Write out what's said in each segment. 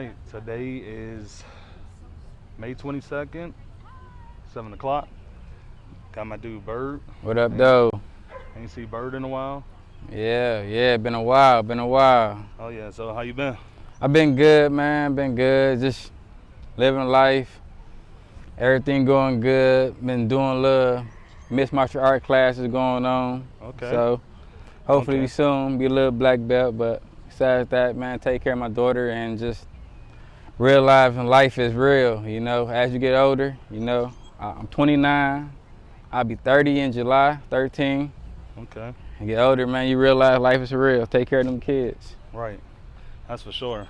right, today is May 22nd, 7 o'clock. Got my dude Bird. What up, though? Ain't see Bird in a while. Yeah, been a while. Oh yeah, so how you been? I've been good, man, been good, just living life. Everything going good. Been doing a little mixed martial art classes going on. Okay. So hopefully Okay. soon be a little black belt, but besides that, man, take care of my daughter and just realizing life is real, you know. As you get older, you know, I'm 29, I'll be 30 in July, 13. Okay. You get older, man, you realize life is real. Take care of them kids. Right. That's for sure.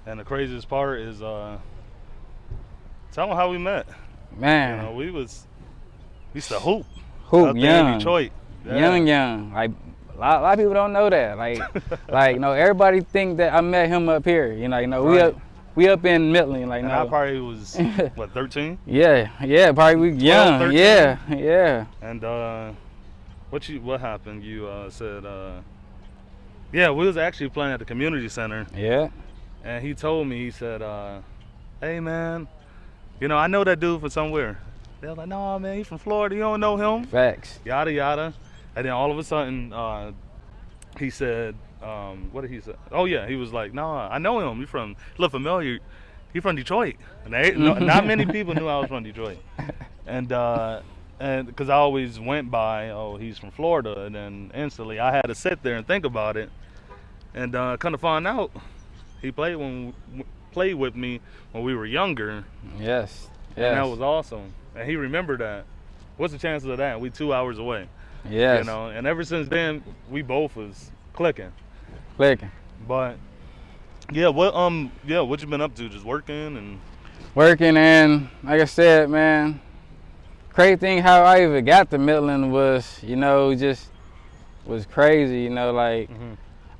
And the craziest part is tell them how we met. Man. You know, we used to hoop Hoop, out there young. in Detroit. Yeah. Young. Like a lot of people don't know that. Like you know, everybody think that I met him up here. Right. we up in Midland. Like, And no. I probably was what, 13? Yeah, probably we 12, young. 13? Yeah. And what happened? You said yeah, we was actually playing at the community center. Yeah. And he told me, he said, hey man, you know, I know that dude from somewhere. They was like, no man, he's from Florida, you don't know him. Facts. Yada yada. And then all of a sudden, he said, what did he say? Oh yeah, he was like, no, I know him. He look familiar. He from Detroit. And not many people knew I was from Detroit. And because I always went by, oh, he's from Florida, and then instantly I had to sit there and think about it, and kind of find out he played with me when we were younger. Yes. And that was awesome. And he remembered that. What's the chances of that? We 2 hours away. Yes. You know, and ever since then we both was clicking. But yeah, what you been up to? Just working and like I said, man, crazy thing how I even got to Midland was, you know, just was crazy, you know, like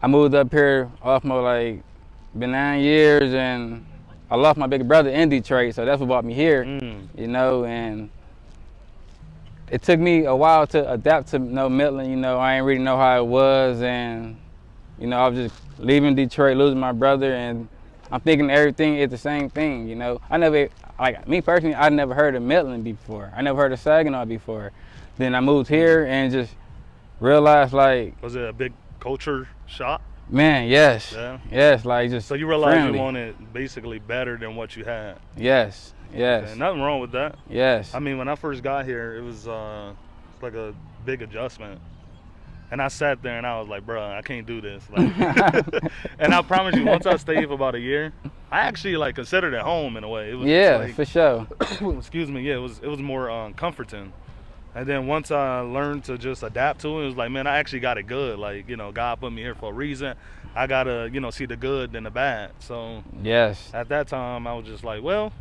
I moved up here off my like been 9 years, and I lost my big brother in Detroit, so that's what brought me here, you know, and it took me a while to adapt to Midland, you know. I didn't really know how it was, and you know, I was just leaving Detroit, losing my brother, and I'm thinking everything is the same thing, you know. I never heard of Midland before. I never heard of Saginaw before. Then I moved here and just realized, like, was it a big culture shock? Man, yes. Yeah. Yes, like just So you realized friendly. you wanted basically better than what you had. Yes. Okay, nothing wrong with that. Yes. I mean, when I first got here, it was like a big adjustment. And I sat there and I was like, bro, I can't do this. Like, and I promise you, once I stayed for about a year, I actually like considered it home in a way. It was like, for sure. excuse me, yeah, it was more comforting. And then once I learned to just adapt to it, it was like, man, I actually got it good. Like, you know, God put me here for a reason. I gotta, you know, see the good and the bad. So Yes. at that time, I was just like, well,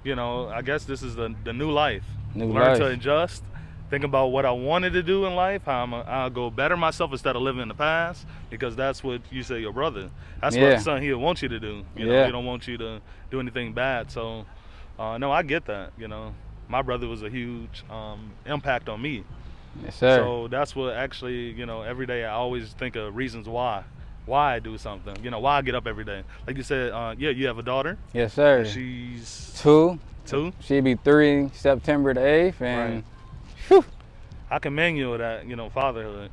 you know, I guess this is the new life. Learn to adjust. Think about what I wanted to do in life, how I'll go better myself instead of living in the past, because that's what you say your brother. That's what son he'll want you to do. You know, he don't want you to do anything bad. So, no, I get that. You know, my brother was a huge impact on me. Yes, sir. So that's what actually, you know, every day I always think of reasons why I do something. You know, why I get up every day. Like you said, yeah, you have a daughter. Yes, sir. She's 2. 2. She'll be 3 September the 8th, and. Right. Whew. I commend you with that, you know, fatherhood.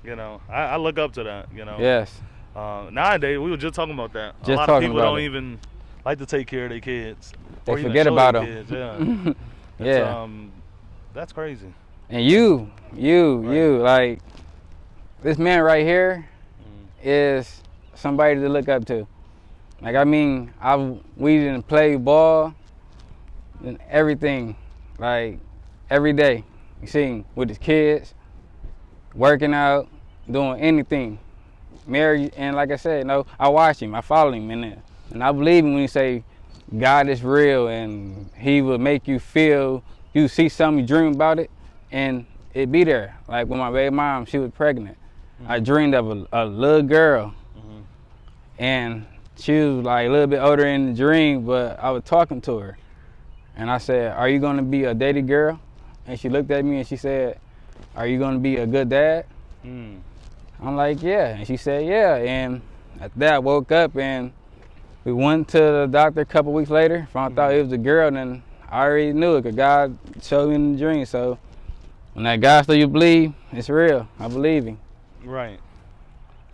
You know, I look up to that, you know. Yes. Nowadays, we were just talking about that. Just a lot talking of people about don't it. even like to take care of their kids. They or even forget show about their them. kids. Yeah. Yeah. That's crazy. And you, like, this man right here is somebody to look up to. Like, I mean, we didn't play ball and everything, like, every day. You see him with his kids, working out, doing anything. Married, and like I said, I watch him, I follow him in there. And I believe him when he say God is real, and he will make you feel, you see something, you dream about it, and it be there. Like when my baby mom, she was pregnant, I dreamed of a little girl, and she was like a little bit older in the dream, but I was talking to her. And I said, are you gonna be a dating girl? And she looked at me and she said, are you gonna be a good dad? I'm like, yeah. And she said, yeah. And at that, I woke up and We went to the doctor a couple weeks later, found out it was a girl, and then I already knew it because God showed me in the dream. So when that God still you believe, it's real. I believe him. Right.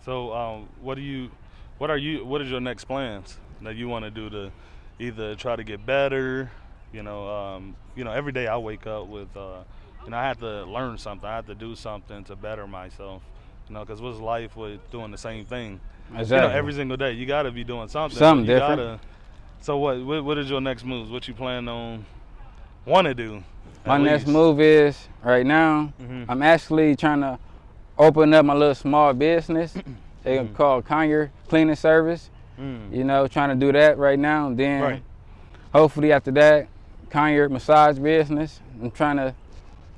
So what is your next plans that you want to do to either try to get better? Every day I wake up with, I have to learn something. I have to do something to better myself. Because what's life with doing the same thing? Exactly. Every single day you got to be doing something. Something different. So what is your next moves? What you plan on want to do? My next move is right now. I'm actually trying to open up my little small business. They call Conyer Cleaning Service. Trying to do that right now. And then hopefully after that, Conyer Massage Business. I'm trying to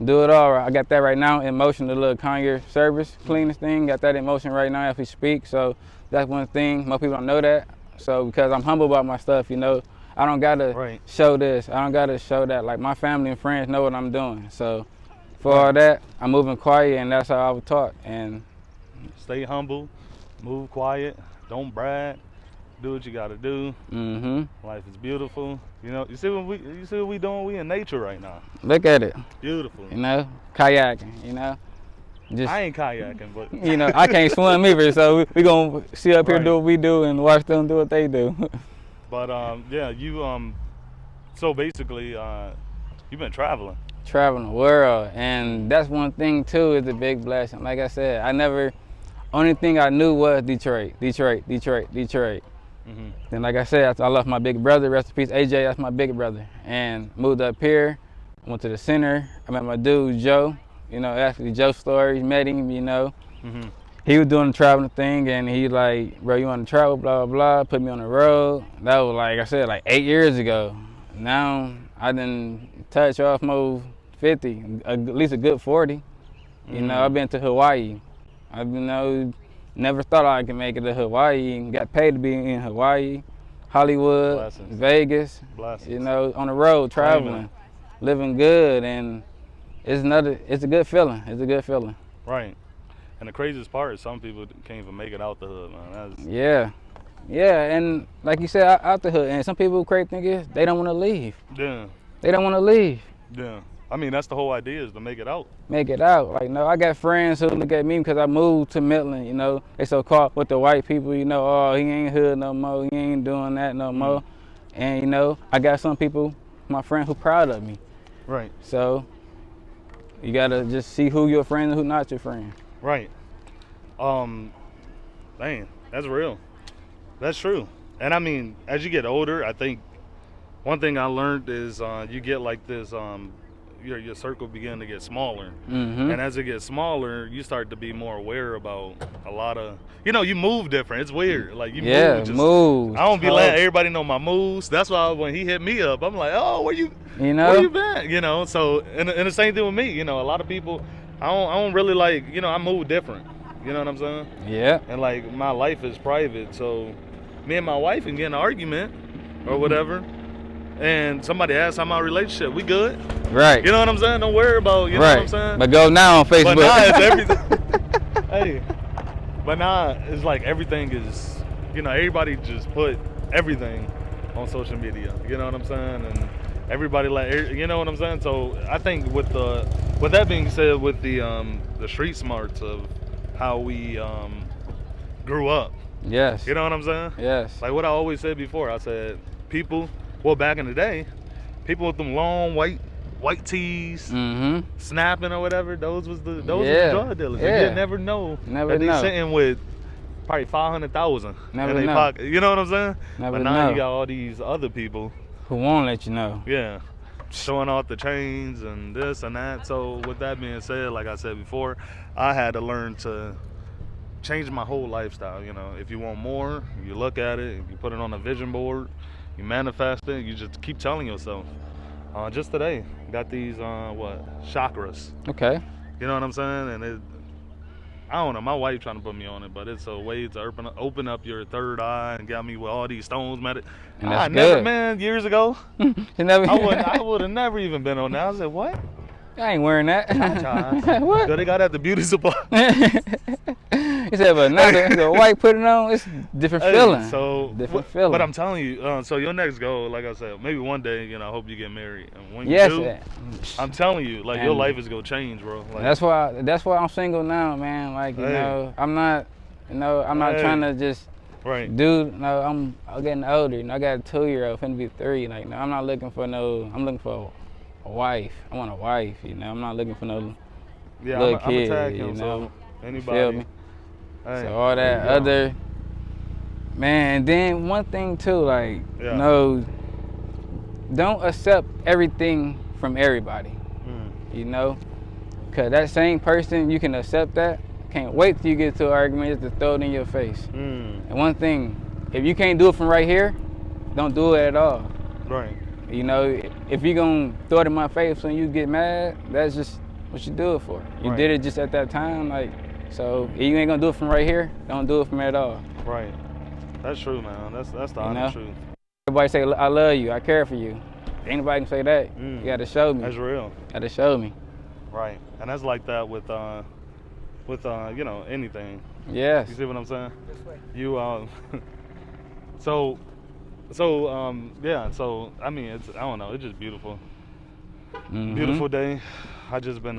do it all. I got that right now in motion, the little Conyer Service cleaning thing. Got that in motion right now as we speak. So that's one thing. Most people don't know that. So because I'm humble about my stuff, I don't gotta show this. I don't gotta show that. Like my family and friends know what I'm doing. So for all that, I'm moving quiet, and that's how I was taught. And stay humble, move quiet, don't brag, do what you gotta do. Life is beautiful. You see what we doing? We in nature right now. Look at it. Beautiful. Kayaking. Just, I ain't kayaking, but I can't swim either, so we gonna sit up here do what we do and watch them do what they do. But so basically you've been traveling the world, and that's one thing too, is a big blessing. Like I said, only thing I knew was Detroit. Then like I said, I left my big brother, rest in peace AJ, that's my big brother, and moved up here, went to the center. I met my dude Joe. Actually Joe Stories, met him, He was doing the traveling thing, and he like, bro, you want to travel, blah, blah, blah, put me on the road. That was, like I said, like 8 years ago. Now, I done touch off mode 50, at least a good 40. I've been to Hawaii. Never thought I could make it to Hawaii, and got paid to be in Hawaii, Hollywood, Blessings. Vegas, Blessings. On the road, traveling, living good, and it's a good feeling. It's a good feeling. Right. And the craziest part is some people can't even make it out the hood, man. Yeah, and like you said, out the hood. And some people, crazy thing is, they don't want to leave. Yeah. They don't want to leave. Yeah. I mean, that's the whole idea, is to make it out. Make it out. Like, I got friends who look at me because I moved to Midland, They so caught with the white people, oh, he ain't hood no more. He ain't doing that no more. And, I got some people, my friend, who proud of me. Right. So you got to just see who your friend and who not your friend. Right. Man, that's real. That's true. And I mean, as you get older, I think one thing I learned is you get like this, your circle begin to get smaller. And as it gets smaller, you start to be more aware about a lot of, you move different. It's weird. Like you move. I don't be letting everybody know my moves. That's why when he hit me up, I'm like, oh, where you been? So, and the same thing with me, a lot of people, I don't really like, I move different. You know what I'm saying? Yeah. And like my life is private, so me and my wife can get in an argument or whatever, and somebody asks how my relationship, we good? Right. You know what I'm saying? Don't worry about, you know what I'm saying? But go now on Facebook. But now it's everything. Hey. But now it's like everything is, everybody just put everything on social media. You know what I'm saying? And everybody you know what I'm saying? So I think with that being said, with the street smarts of how we grew up. Yes. You know what I'm saying? Yes. Like what I always said before, I said back in the day, people with them long white tees, snapping or whatever, those was the drug dealers. Yeah. You never know that they sitting with probably 500,000 in their pocket. You know what I'm saying? Never but now know. You got all these other people who won't let you know. Yeah. Showing off the chains and this and that. So with that being said, like I said before, I had to learn to change my whole lifestyle. If you want more, you look at it, you put it on a vision board, you manifest it, you just keep telling yourself. Just today, got these chakras. Okay. You know what I'm saying? And I don't know, my wife trying to put me on it, but it's a way to open up your third eye, and got me with all these stones. And that's never, man, years ago, I I would have never even been on that. I said, what? I ain't wearing that. What? So they got at the beauty supply. He said, but another, he said, white put it on, it's different feeling. So different feeling. But I'm telling you, so your next goal, like I said, maybe one day, you know, I hope you get married. And when you do, I'm telling you, like your life is gonna change, bro. Like, that's why I'm single now, man. Like, you know, I'm not trying to just do. No, I'm getting older. You know, I got a 2-year-old, finna be 3. Like, no, I'm not looking for no. I'm looking for a wife. I want a wife. You know, I'm not looking for no little kid. I'm him, you know, so anybody. Feel me? So all that other, man. And then one thing too, like, you know, don't accept everything from everybody. You know, cause that same person, you can accept that. Can't wait till you get to an argument just to throw it in your face. And one thing, if you can't do it from right here, don't do it at all. Right. You know, if you're gonna throw it in my face when you get mad, that's just what you do it for. You did it just at that time, like, so if you ain't gonna do it from right here, don't do it from at all. Right. That's true, man. That's the honest truth. Everybody say, I love you, I care for you. Anybody can say that. You gotta show me. That's real. Gotta show me. Right. And that's like that with you know, anything. Yes. You see what I'm saying? This way. You so I mean, it's, I don't know, it's just beautiful. Beautiful day. I just been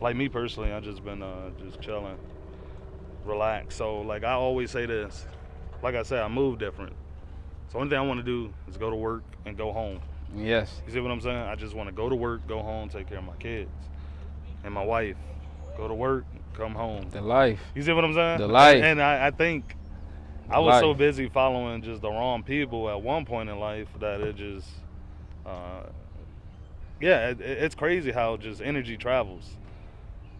like me personally, I just been just chilling, relaxed. So like I always say this, like I said, I move different. So only thing I want to do is go to work and go home. Yes. You see what I'm saying? I just want to go to work, go home, take care of my kids and my wife. Go to work, come home. The life. You see what I'm saying? The life. And I think I was so busy following just the wrong people at one point in life that it just, it's crazy how just energy travels.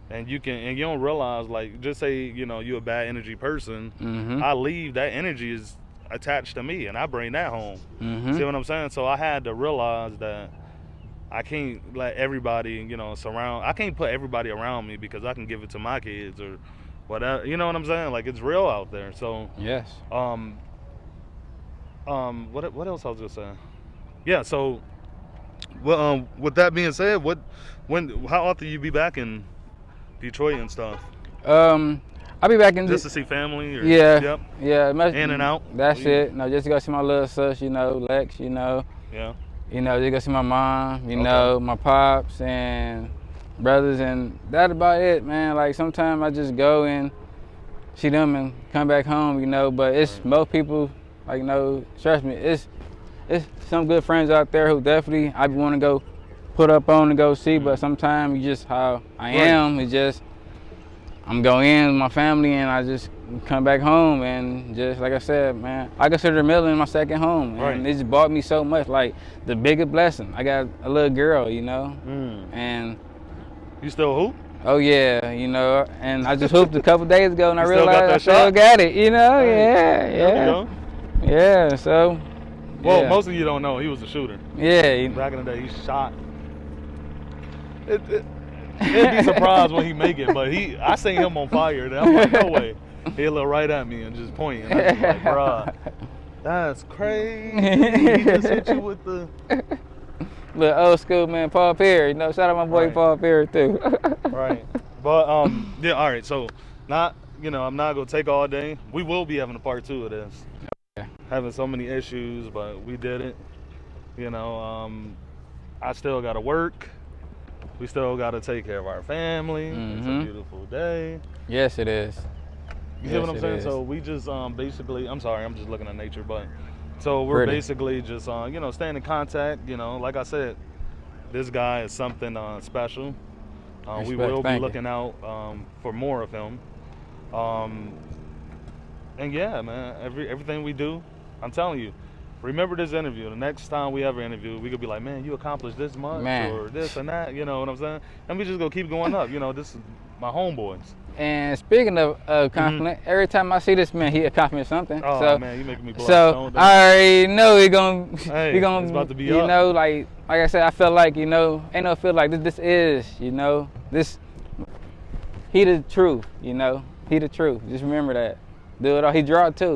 And you don't realize, like, just say, you know, you're a bad energy person. I leave, that energy is attached to me and I bring that home. See what I'm saying? So I had to realize that I can't let everybody, you know, I can't put everybody around me because I can give it to my kids or whatever. You know what I'm saying? Like, it's real out there. So yes. What else I was gonna say? Yeah. So, well, with that being said, how often you be back in Detroit and stuff? I'll be back in just to see family. Or, yeah. In and out. That's it. No, just to go see my little sis, you know, Lex, you know. Yeah. You know, just go see my mom, you know, my pops and brothers, and that's about it, man. Like, sometimes I just go and see them and come back home, you know. But it's most people, like, you know, trust me, it's some good friends out there who definitely I want to go put up on and go see. But sometimes you just how I am, it's just I'm going in with my family and I just come back home, and just like I said, man, I consider Midland my second home, and it just brought me so much. Like, the biggest blessing, I got a little girl, you know, and you still hoop? Oh yeah, you know, and I just hooped a couple days ago, and I realized I still got it, you know. Yeah. So, well, most of you don't know he was a shooter. Yeah. Back in the day, he shot. It'd be surprised when he make it, but I seen him on fire, and I'm like, no way. He'll look right at me and just point, and I'm like, bruh, that's crazy. He just hit you with the little old school, man, Paul Perry. You know, shout out my boy Paul Perry too. Right. But yeah, all right. So I'm not gonna take all day. We will be having a part 2 of this. Okay. Having so many issues, but we did it. You know, I still gotta work. We still got to take care of our family. It's a beautiful day. Yes, it is. You see what I'm saying? So we just basically, I'm sorry, I'm just looking at nature, but so we're basically just, you know, staying in contact. You know, like I said, this guy is something special. We will be looking out for more of him. And yeah, man, everything we do, I'm telling you, remember this interview. The next time we ever interview, we could be like, man, you accomplished this much or this and that. You know what I'm saying? And we just go keep going up. You know, this is my homeboys. And speaking of compliment, every time I see this man, he accomplished something. Oh, so, man, you making me blush. So I already know he gonna, it's about to be you up. know, like I said, I feel like, you know, ain't no feel like this is, you know, he the truth, you know, he the truth. Just remember that. Do it all. He draw too.